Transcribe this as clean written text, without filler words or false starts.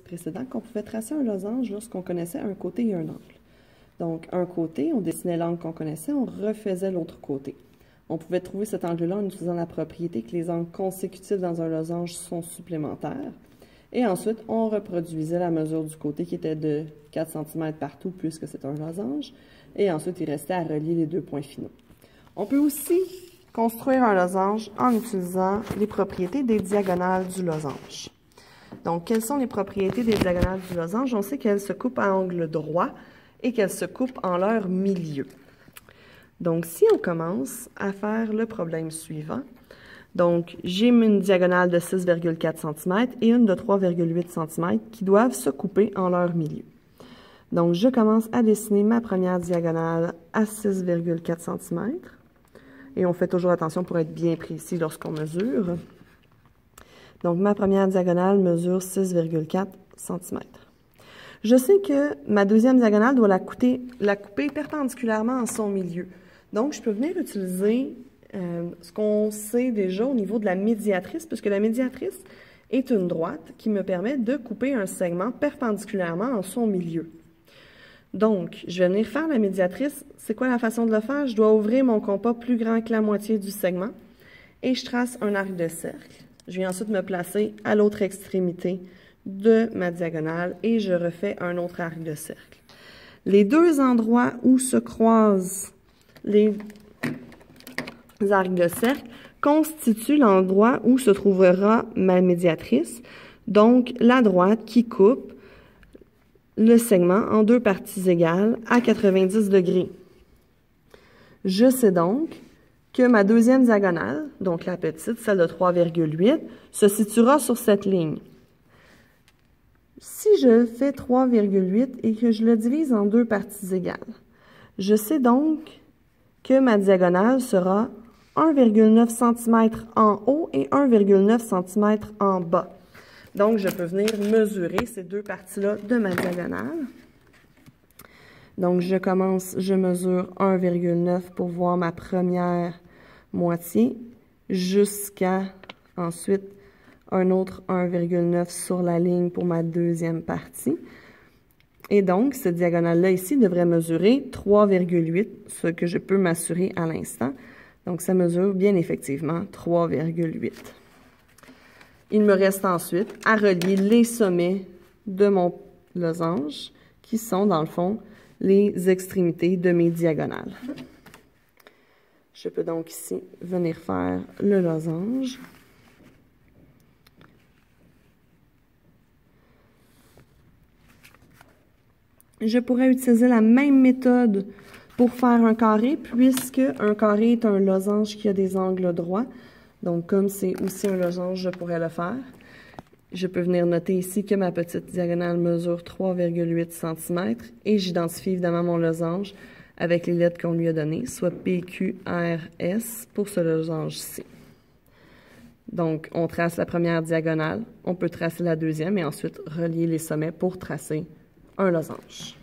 Précédent qu'on pouvait tracer un losange lorsqu'on connaissait un côté et un angle. Donc, un côté, on dessinait l'angle qu'on connaissait, on refaisait l'autre côté. On pouvait trouver cet angle-là en utilisant la propriété que les angles consécutifs dans un losange sont supplémentaires. Et ensuite, on reproduisait la mesure du côté qui était de 4 cm partout puisque c'est un losange. Et ensuite, il restait à relier les deux points finaux. On peut aussi construire un losange en utilisant les propriétés des diagonales du losange. Donc, quelles sont les propriétés des diagonales du losange? On sait qu'elles se coupent à angle droit et qu'elles se coupent en leur milieu. Donc, si on commence à faire le problème suivant, donc, j'ai une diagonale de 6,4 cm et une de 3,8 cm qui doivent se couper en leur milieu. Donc, je commence à dessiner ma première diagonale à 6,4 cm. Et on fait toujours attention pour être bien précis lorsqu'on mesure. Donc, ma première diagonale mesure 6,4 cm. Je sais que ma deuxième diagonale doit la couper perpendiculairement en son milieu. Donc, je peux venir utiliser ce qu'on sait déjà au niveau de la médiatrice, puisque la médiatrice est une droite qui me permet de couper un segment perpendiculairement en son milieu. Donc, je vais venir faire la médiatrice. C'est quoi la façon de le faire? Je dois ouvrir mon compas plus grand que la moitié du segment et je trace un arc de cercle. Je viens ensuite me placer à l'autre extrémité de ma diagonale et je refais un autre arc de cercle. Les deux endroits où se croisent les arcs de cercle constituent l'endroit où se trouvera ma médiatrice, donc la droite qui coupe le segment en deux parties égales à 90 degrés. Je sais donc que ma deuxième diagonale, donc la petite, celle de 3,8, se situera sur cette ligne. Si je fais 3,8 et que je le divise en deux parties égales, je sais donc que ma diagonale sera 1,9 cm en haut et 1,9 cm en bas. Donc, je peux venir mesurer ces deux parties-là de ma diagonale. Donc, je mesure 1,9 pour voir ma première moitié, jusqu'à ensuite un autre 1,9 sur la ligne pour ma deuxième partie. Et donc, cette diagonale-là ici devrait mesurer 3,8, ce que je peux m'assurer à l'instant. Donc, ça mesure bien effectivement 3,8. Il me reste ensuite à relier les sommets de mon losange, qui sont, dans le fond, les extrémités de mes diagonales. Je peux donc ici venir faire le losange. Je pourrais utiliser la même méthode pour faire un carré, puisque un carré est un losange qui a des angles droits. Donc, comme c'est aussi un losange, je pourrais le faire. Je peux venir noter ici que ma petite diagonale mesure 3,8 cm et j'identifie évidemment mon losange avec les lettres qu'on lui a données, soit PQRS pour ce losange-ci. Donc, on trace la première diagonale, on peut tracer la deuxième et ensuite relier les sommets pour tracer un losange.